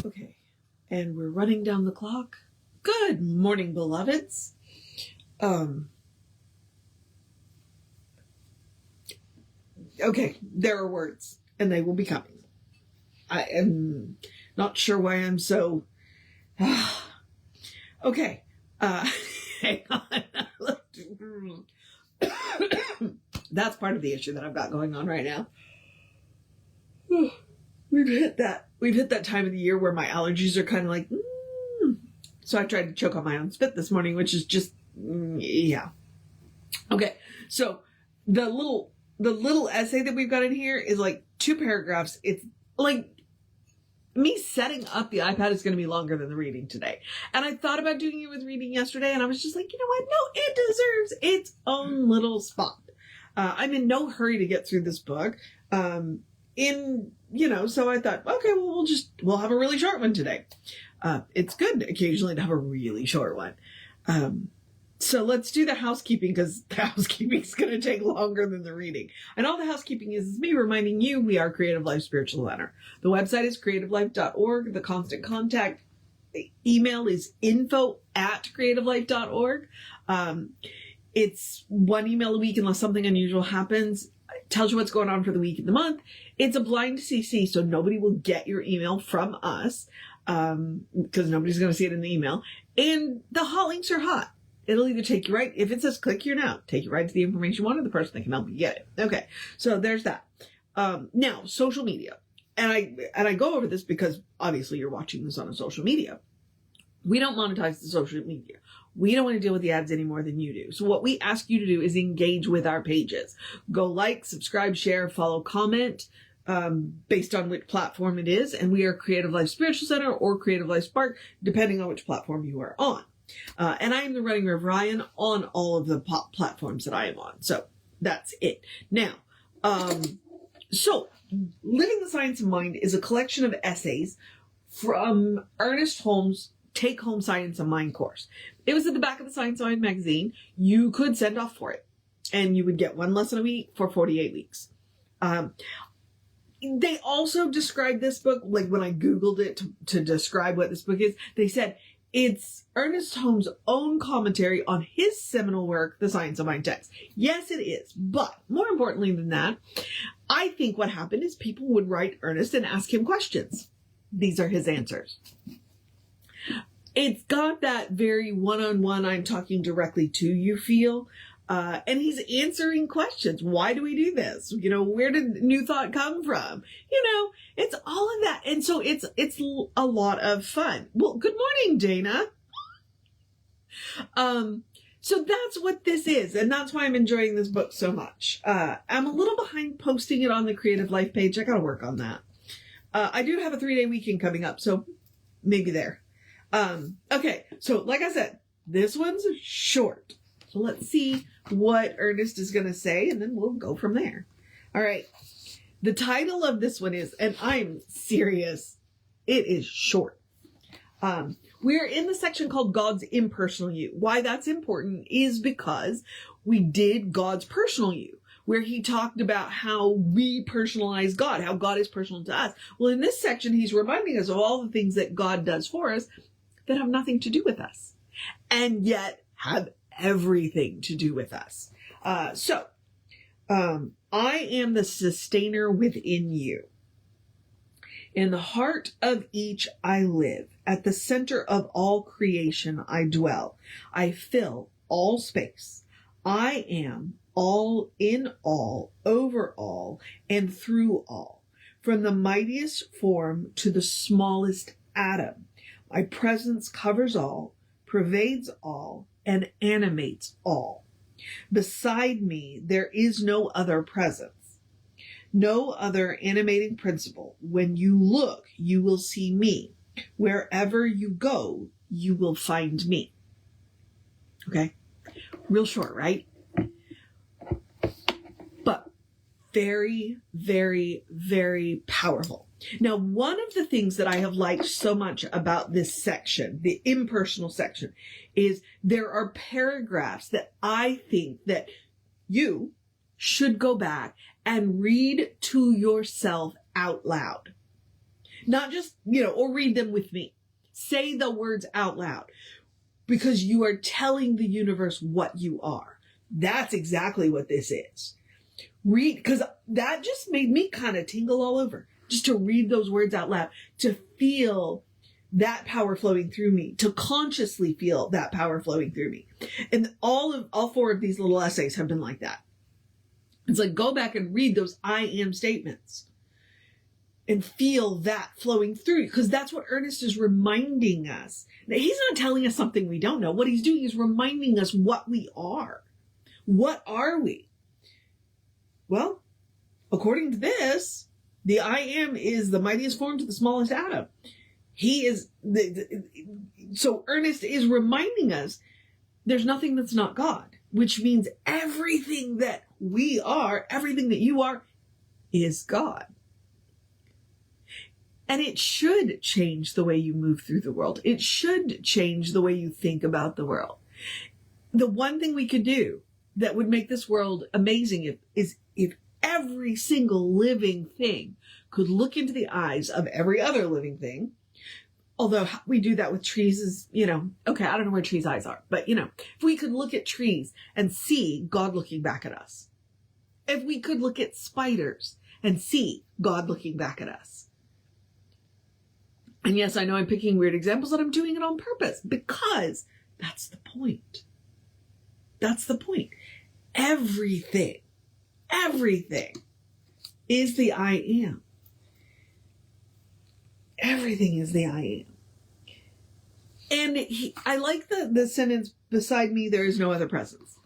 Okay, and we're running down the clock. Good morning, beloveds. Okay, there are words, and they will be coming. I am not sure why I'm so... Okay, hang on. That's part of the issue that I've got going on right now. We've hit that time of the year where my allergies are kind of like, So I tried to choke on my own spit this morning, which is just, yeah. Okay, so the little essay that we've got in here is like 2 paragraphs. It's like me setting up the iPad is going to be longer than the reading today. And I thought about doing it with reading yesterday, and I was just like, you know what? No, it deserves its own little spot. I'm in no hurry to get through this book. So I thought, okay, well, we'll have a really short one today. It's good occasionally to have a really short one. So let's do the housekeeping, because the housekeeping is going to take longer than the reading. And all the housekeeping is me reminding you we are Creative Life Spiritual Center. The website is creativelife.org. The constant contact email is info@creativelife.org. It's 1 email a week unless something unusual happens. It tells you what's going on for the week and the month. It's a blind CC, so nobody will get your email from us, because nobody's going to see it in the email. And the hot links are hot. It'll either take you right, if it says click here now, take you right to the information you want, or the person that can help you get it. Okay, so there's that. Now, social media. And I go over this because obviously you're watching this on a social media. We don't monetize the social media. We don't want to deal with the ads any more than you do. So what we ask you to do is engage with our pages. Go like, subscribe, share, follow, comment, based on which platform it is. And we are Creative Life Spiritual Center or Creative Life Spark, depending on which platform you are on. And I am the Running Rev Ryan on all of the platforms that I am on. So that's it. Now, so Living the Science of Mind is a collection of essays from Ernest Holmes' Take Home Science of Mind course. It was at the back of the Science of Mind magazine. You could send off for it, and you would get 1 lesson a week for 48 weeks. They also described this book, like when I Googled it to describe what this book is, they said it's Ernest Holmes' own commentary on his seminal work, The Science of Mind text. Yes, it is. But more importantly than that, I think what happened is people would write Ernest and ask him questions. These are his answers. It's got that very one-on-one, I'm talking directly to you feel. And he's answering questions. Why do we do this? Where did new thought come from? It's all of that. And so it's a lot of fun. Well, good morning, Dana. So that's what this is. And that's why I'm enjoying this book so much. I'm a little behind posting it on the Creative Life page. I got to work on that. I do have a 3-day weekend coming up, so maybe there. Okay. So like I said, this one's short. So let's see what Ernest is going to say, and then we'll go from there. All right. The title of this one is, and I'm serious, it is short. We're in the section called God's Impersonal You. Why that's important is because we did God's Personal You, where he talked about how we personalize God, how God is personal to us. Well, in this section, he's reminding us of all the things that God does for us that have nothing to do with us, and yet have everything to do with us. I am the sustainer within you. In the heart of each I live. At the center of all creation I dwell. I fill all space. I am all in all, over all, and through all. From the mightiest form to the smallest atom. My presence covers all, pervades all, and animates all. Beside me, there is no other presence, no other animating principle. When you look, you will see me. Wherever you go, you will find me. Okay? Real short, right? But very, very, very powerful. Now, one of the things that I have liked so much about this section, the impersonal section, is there are paragraphs that I think that you should go back and read to yourself out loud. Not just, or read them with me. Say the words out loud because you are telling the universe what you are. That's exactly what this is. Read, because that just made me kind of tingle all over. Just to read those words out loud, to feel that power flowing through me, to consciously feel that power flowing through me. And all 4 of these little essays have been like that. It's like, go back and read those I am statements and feel that flowing through you, because that's what Ernest is reminding us. Now, he's not telling us something we don't know. What he's doing is reminding us what we are. What are we? Well, according to this, the I am is the mightiest form to the smallest atom. He is so Ernest is reminding us there's nothing that's not God, which means everything that we are, everything that you are, is God. And it should change the way you move through the world. It should change the way you think about the world. The one thing we could do that would make this world amazing is if every single living thing could look into the eyes of every other living thing. Although we do that with trees is, okay, I don't know where trees' eyes are, but if we could look at trees and see God looking back at us. If we could look at spiders and see God looking back at us. And yes, I know I'm picking weird examples, and I'm doing it on purpose because that's the point. That's the point. Everything is the I am. Everything is the I am. And I like the sentence, beside me, there is no other presence.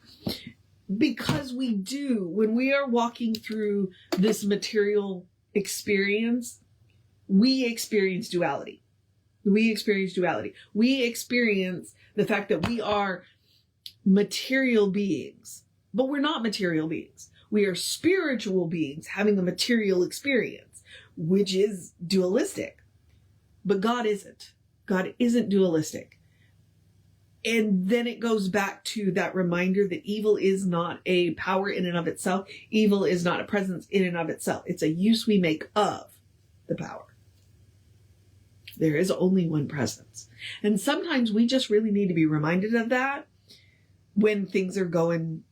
Because we do, when we are walking through this material experience, we experience duality. We experience duality. We experience the fact that we are material beings, but we're not material beings. We are spiritual beings having a material experience, which is dualistic. But God isn't. God isn't dualistic. And then it goes back to that reminder that evil is not a power in and of itself. Evil is not a presence in and of itself. It's a use we make of the power. There is only one presence. And sometimes we just really need to be reminded of that when things are going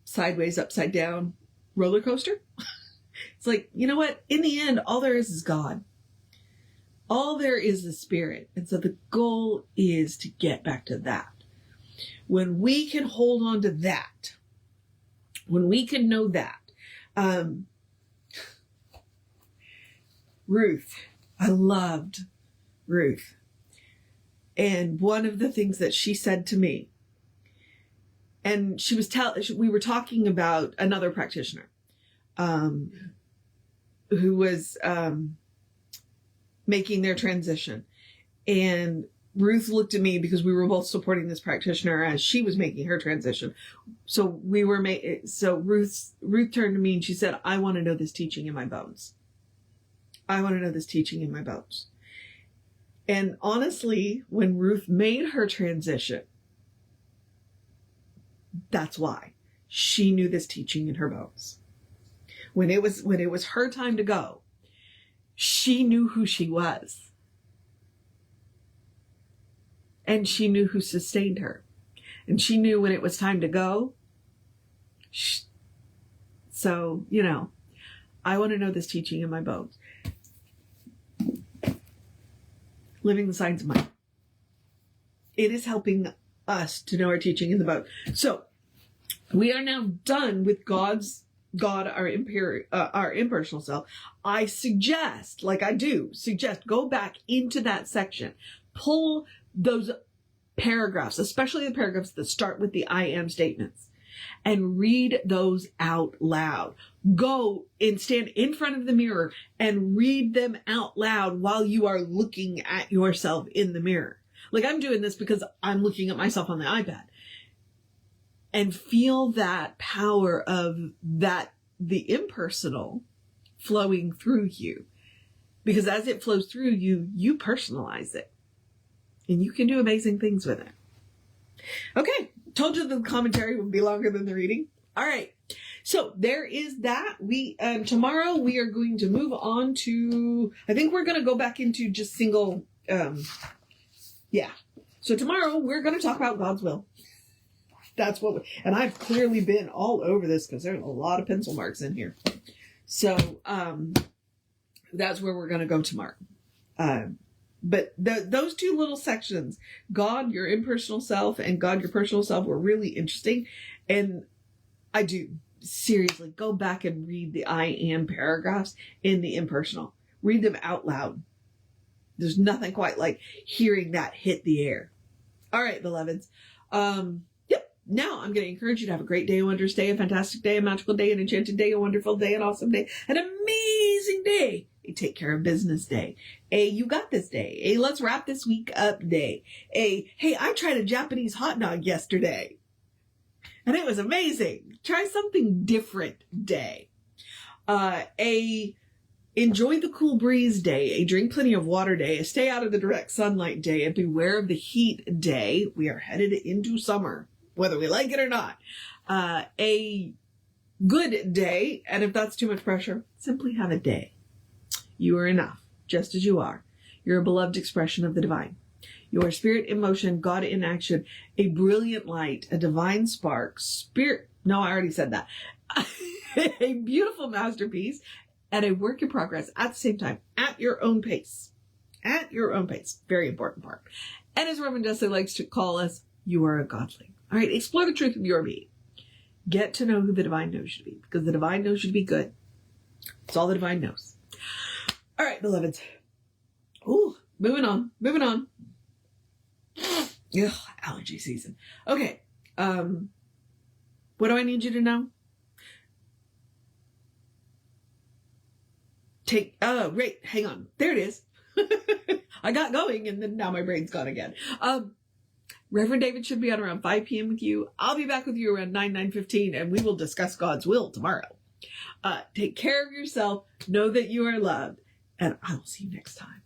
sideways, upside down, roller coaster. It's like, you know what? In the end, all there is God. All there is the spirit. And so the goal is to get back to that. When we can hold on to that, when we can know that, Ruth, I loved Ruth. And one of the things that she said to me, and we were talking about another practitioner, who was, making their transition. And Ruth looked at me because we were both supporting this practitioner as she was making her transition. So Ruth turned to me and she said, I want to know this teaching in my bones. I want to know this teaching in my bones. And honestly, when Ruth made her transition, that's why she knew this teaching in her bones. When it was her time to go, she knew who she was. And she knew who sustained her. And she knew when it was time to go. So, I want to know this teaching in my bones. Living the signs of mind. It is helping us to know our teaching in the bones. So, we are now done with God, our impersonal self. I suggest, go back into that section. Pull those paragraphs, especially the paragraphs that start with the I am statements, and read those out loud. Go and stand in front of the mirror and read them out loud while you are looking at yourself in the mirror. Like, I'm doing this because I'm looking at myself on the iPad. And feel that power of the impersonal flowing through you. Because as it flows through you, you personalize it. And you can do amazing things with it. Okay, told you the commentary would be longer than the reading. All right, So there is that. Tomorrow we are going to move on to, I think we're going to go back into just single, yeah. So tomorrow we're going to talk about God's will. That's and I've clearly been all over this because there's a lot of pencil marks in here. So, that's where we're going to go tomorrow. But those two little sections, God, your impersonal self, and God, your personal self, were really interesting. And I do seriously go back and read the I am paragraphs in the impersonal. Read them out loud. There's nothing quite like hearing that hit the air. All right, beloveds. Yep. Now I'm going to encourage you to have a great day, a wondrous day, a fantastic day, a magical day, an enchanted day, a wonderful day, an awesome day, an amazing day. A take care of business day. A you got this day. A let's wrap this week up day. A hey, I tried a Japanese hot dog yesterday and it was amazing. Try something different day. A enjoy the cool breeze day, a drink plenty of water day, a stay out of the direct sunlight day, and beware of the heat day. We are headed into summer, whether we like it or not. A good day, and if that's too much pressure, simply have a day. You are enough, just as you are. You're a beloved expression of the divine. You are spirit in motion, God in action, a brilliant light, a divine spark, no, I already said that. A beautiful masterpiece, and a work in progress at the same time, at your own pace. At your own pace. Very important part. And as Reverend Dudley likes to call us, you are a godling. All right, explore the truth of your being. Get to know who the divine knows you to be, because the divine knows you to be good. It's all the divine knows. All right, beloveds. Ooh, moving on. Ugh, allergy season. Okay. What do I need you to know? Wait, hang on. There it is. I got going and then now my brain's gone again. Reverend David should be on around 5 p.m. with you. I'll be back with you around 9:15 and we will discuss God's will tomorrow. Take care of yourself. Know that you are loved and I will see you next time.